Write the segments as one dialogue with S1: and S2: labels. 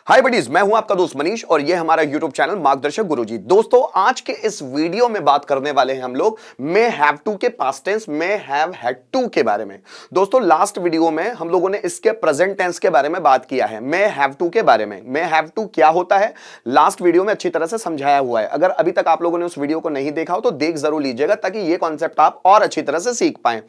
S1: हाय buddies, मैं हूं आपका दोस्त मनीष और ये हमारा यूट्यूब चैनल मार्गदर्शक गुरुजी। दोस्तों, आज के इस वीडियो में बात करने वाले हैं हम लोग मे हैव टू के past tense may have had to के बारे में। दोस्तों, लास्ट वीडियो में हम लोगों ने इसके प्रेजेंट टेंस के बारे में बात किया है, मे हैव टू के बारे में। मे हैव टू क्या होता है लास्ट वीडियो में अच्छी तरह से समझाया हुआ है। अगर अभी तक आप लोगों ने उस वीडियो को नहीं देखा हो तो देख जरूर लीजिएगा ताकि ये कॉन्सेप्ट आप और अच्छी तरह से सीख पाए।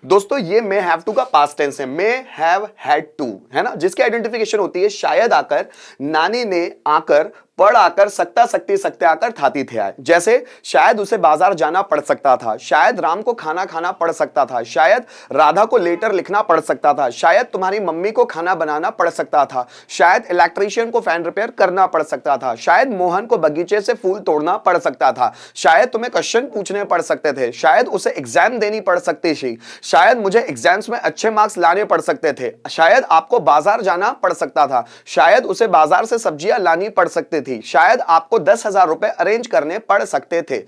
S1: दोस्तों, ये मे हैव टू का पास्ट टेंस है, मे हैव हैड टू, है ना, जिसकी आइडेंटिफिकेशन होती है शायद आकर, नानी ने आकर, पढ़ आकर, सकता सकती सकते आकर, थाती थे आए। जैसे शायद उसे बाजार जाना पड़ सकता था, शायद राम को खाना खाना पड़ सकता था, शायद राधा को लेटर लिखना पड़ सकता था, शायद तुम्हारी मम्मी को खाना बनाना पड़ सकता था, शायद इलेक्ट्रीशियन को फैन रिपेयर करना पड़ सकता था, शायद मोहन को बगीचे से फूल तोड़ना पड़ सकता था, शायद तुम्हें क्वेश्चन पूछने पड़ सकते थे, शायद उसे एग्जाम देनी पड़ सकती थी, शायद मुझे एग्जाम्स में अच्छे मार्क्स लाने पड़ सकते थे, शायद आपको बाजार जाना पड़ सकता था, शायद उसे बाजार से सब्जियां लानी पड़ सकती थी, शायद आपको 10,000 रुपए अरेंज करने पड़ सकते थे।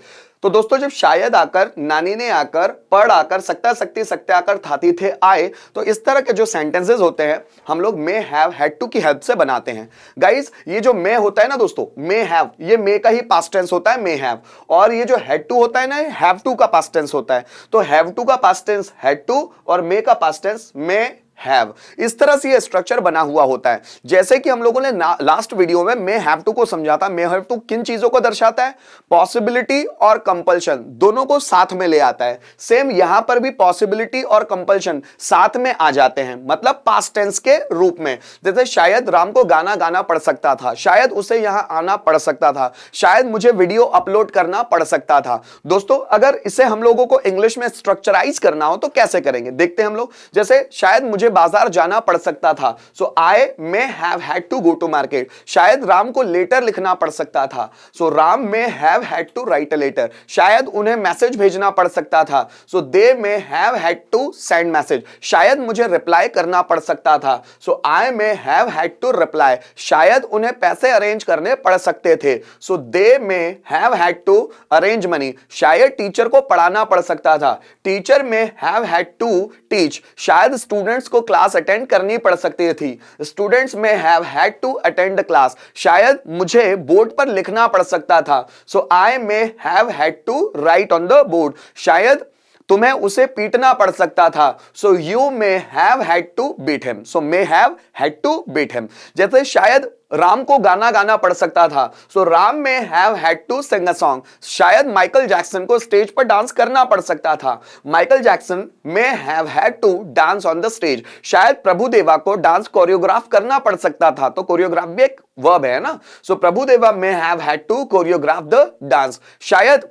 S1: तो दोस्तों, जब शायद आकर, नानी ने आकर, पढ़ आकर, सकता सकती सकते आकर, थाती थे आए, तो इस तरह के जो सेंटेंसेस होते हैं हम लोग मे हैव हैड टू की हेल्प से बनाते हैं। गाइस, ये जो मे होता है ना दोस्तों, मे हैव, ये मे का ही पास्ट टेंस होता है, मे हैव। और ये जो हैड टू होता है ना, हैव टू का पास्ट टेंस होता है। तो हैव टू का पास्ट टेंस हैड टू और मे का पास्ट टेंस मे हैव। इस तरह से ये स्ट्रक्चर बना हुआ होता है। जैसे कि हम लोगों ने लास्ट वीडियो में मे हैव टू को समझा था। मे हैव टू किन चीजों को दर्शाता है? पॉसिबिलिटी और कंपल्शन, दोनों को साथ में ले आता है। सेम यहां पर भी पॉसिबिलिटी और कंपल्शन साथ में आ जाते हैं, मतलब पास्ट टेंस के रूप में। जैसे शायद राम को गाना गाना पड़ सकता था, शायद उसे यहां आना पड़ सकता था, शायद मुझे वीडियो अपलोड करना पड़ सकता था। दोस्तों, अगर इसे हम लोगों को इंग्लिश में स्ट्रक्चराइज करना हो तो कैसे करेंगे, देखते हैं हम लोग। जैसे शायद मुझे बाजार जाना पड़ सकता था, so I may have had to go to market. शायद राम को लेटर लिखना पड़ सकता था, so Ram may have had to write a letter. शायद उन्हें मैसेज भेजना पड़ सकता था, so they may have had to send message. शायद मुझे रिप्लाई करना पड़ सकता था, so I may have had to reply. शायद उन्हें पैसे अरेंज करने पड़ सकते थे, so they may have had to arrange money. शायद टीचर को पढ़ाना पड़ सकता था, teacher may have had to teach. शायद स्टूडेंट्स को क्लास अटेंड करनी पड़ सकती थी, students may have had to attend the class. शायद मुझे बोर्ड पर लिखना पड़ सकता था, so I may have had to write on the board. शायद तुम्हें उसे पीटना पड़ सकता था, so you may have had to beat him. So may have had to beat him. जैसे शायद राम को गाना गाना पड़ सकता था, so Ram may have had to sing a song. शायद माइकल जैक्सन को स्टेज पर डांस करना पड़ सकता था, Michael Jackson may have had to dance on the stage. शायद प्रभुदेवा को डांस कोरियोग्राफ करना पड़ सकता था, तो कोरियोग्राफ भी एक वर्ब है ना, so Prabhudeva may have had to choreograph the dance. शायद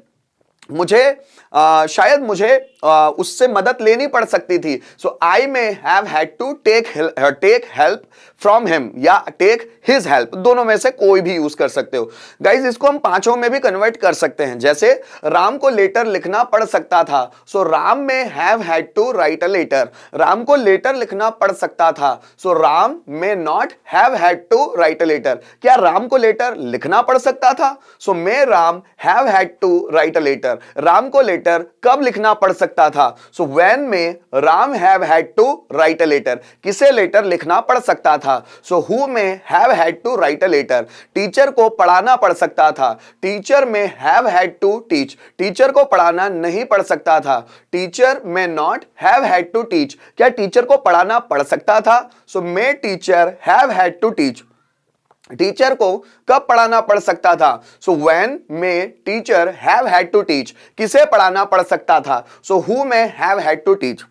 S1: मुझे उससे मदद लेनी पड़ सकती थी, so I may have had to take help from him या टेक हिज हेल्प। दोनों में से कोई भी यूज कर सकते हो। गाइज, इसको हम पांचों में भी कन्वर्ट कर सकते हैं। जैसे राम को लेटर लिखना पड़ सकता था, so Ram may have had to write a letter. Ram को लेटर लिखना पड़ सकता था, so Ram may not have had to write a letter. क्या राम को लेटर लिखना पड़ सकता था? So may Ram have had to write a letter. Ram को लेटर कब लिखना पड़ सकता था? So when may Ram have had to write a letter. किसे लेटर लिखना पड़ सकता था? So who may have had to write a letter. Teacher को पढ़ाना पड़ सकता था, teacher may have had to teach. Teacher को पढ़ाना नहीं पड़ सकता था, teacher may not have had to teach. क्या टीचर को पढ़ाना पड़ सकता था? So may teacher have had to teach. Teacher को कब पढ़ाना पड़ सकता था? So when may teacher have had to teach. किसे पढ़ाना पड़ सकता था? So who may have had to teach.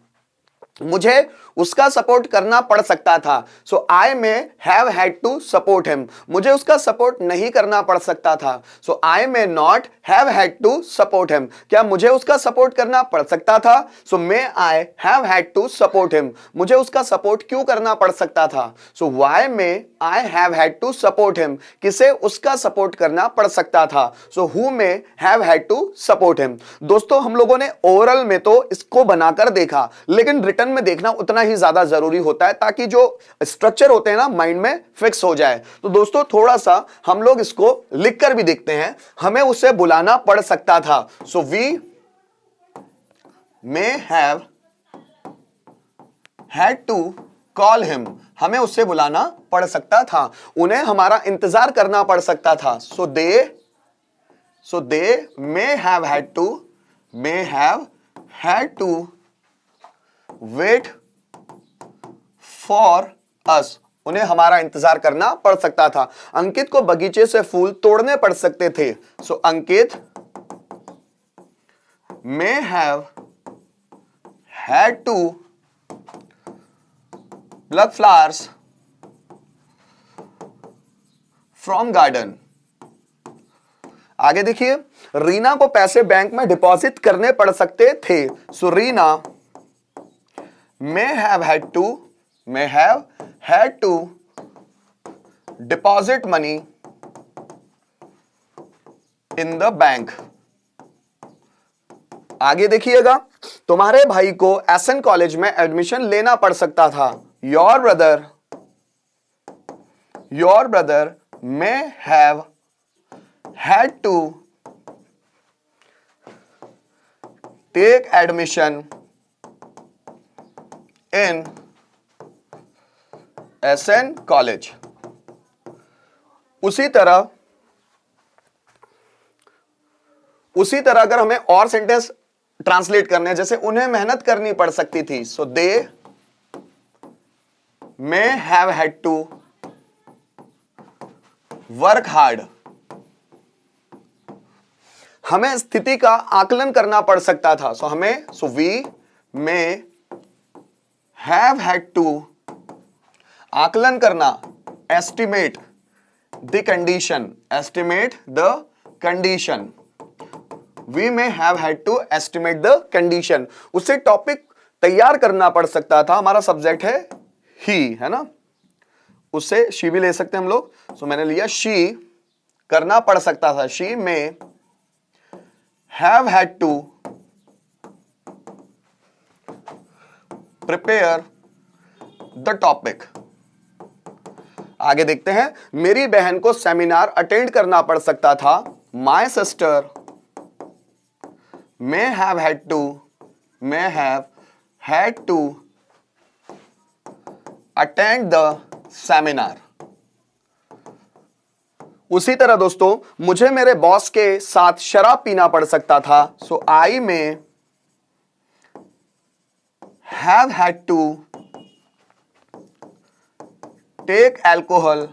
S1: मुझे उसका सपोर्ट करना पड़ सकता था, so I may have had to support him. मुझे उसका सपोर्ट नहीं करना पड़ सकता था, so I may not have had to support him. क्या मुझे उसका सपोर्ट करना पड़ सकता था? So may I have had to support him. मुझे उसका सपोर्ट क्यों करना पड़ सकता था? So why may I have had to support him. किसे उसका सपोर्ट करना पड़ सकता था? So who may have had to support him. दोस्तों, हम लोगों ने ओरल में तो इसको बनाकर देखा, लेकिन रिटन में देखना उतना ही ज्यादा जरूरी होता है ताकि जो स्ट्रक्चर होते हैं ना माइंड में फिक्स हो जाए। तो दोस्तों, थोड़ा सा हम लोग इसको लिखकर भी देखते हैं। हमें उसे बुलाना पड़ सकता था, so we may have had to call him, हमें उससे बुलाना पड़ सकता था, उन्हें हमारा इंतजार करना पड़ सकता था। So they may have had to wait for us, उन्हें हमारा इंतजार करना पड़ सकता था। अंकित को बगीचे से फूल तोड़ने पड़ सकते थे। So Ankit may have had to pluck flowers from garden। आगे देखिए, रीना को पैसे बैंक में डिपॉजिट करने पड़ सकते थे। सो Reena may have had to deposit money in the bank। आगे देखिएगा, तुम्हारे भाई को एसएन कॉलेज में एडमिशन लेना पड़ सकता था। Your brother may have had to take admission in SN college. उसी तरह अगर हमें और सेंटेंस ट्रांसलेट करने हैं, जैसे उन्हें मेहनत करनी पड़ सकती थी। So they may have had to work hard, हमें स्थिति का आकलन करना पड़ सकता था। So we may have had to, आकलन करना, estimate the condition, we may have had to estimate the condition. उससे टॉपिक तैयार करना पड़ सकता था, हमारा सब्जेक्ट है ही, है ना, उससे शी भी ले सकते हैं हम लोग। सो मैंने लिया शी, करना पड़ सकता था। She may have had to prepare the topic. आगे देखते हैं, मेरी बहन को सेमिनार अटेंड करना पड़ सकता था। My sister may have had to attend the seminar। उसी तरह दोस्तों, मुझे मेरे बॉस के साथ शराब पीना पड़ सकता था। So I may have had to take alcohol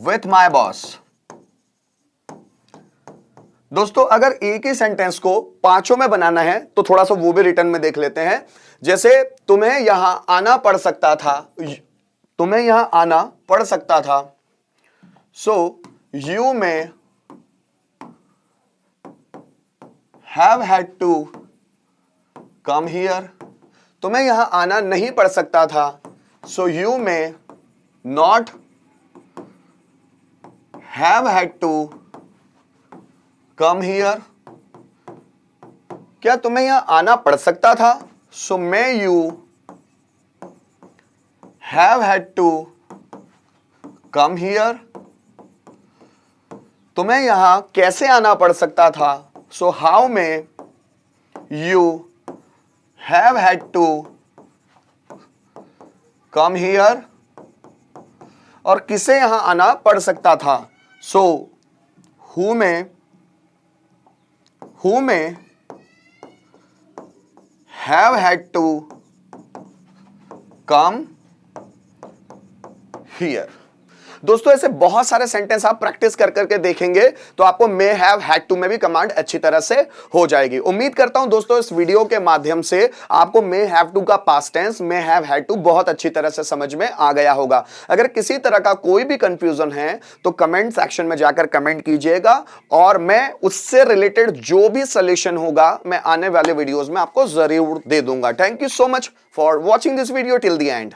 S1: with my boss। दोस्तों, अगर एक ही सेंटेंस को पांचों में बनाना है तो थोड़ा सा वो भी रिटर्न में देख लेते हैं। जैसे तुम्हें यहां आना पड़ सकता था, so you may have had to come here, तुम्हें यहां आना नहीं पड़ सकता था। So you may not have had to come here, क्या तुम्हें यहां आना पड़ सकता था। So may you have had to come here, तुम्हें यहां कैसे आना पड़ सकता था। So how may you have had to come here, और किसे यहां आना पड़ सकता था। So who may have had to come here। दोस्तों, ऐसे बहुत सारे सेंटेंस आप प्रैक्टिस कर करके देखेंगे तो आपको मे हैव हैड टू में भी कमांड अच्छी तरह से हो जाएगी। उम्मीद करता हूं दोस्तों, इस वीडियो के माध्यम से आपको मे हैव टू का past tense, may have had to बहुत अच्छी तरह से समझ में आ गया होगा। अगर किसी तरह का कोई भी कंफ्यूजन है तो कमेंट सेक्शन में जाकर कमेंट कीजिएगा, और मैं उससे रिलेटेड जो भी सोल्यूशन होगा मैं आने वाले वीडियोज में आपको जरूर दे दूंगा। Thank you so much for watching this video till the end.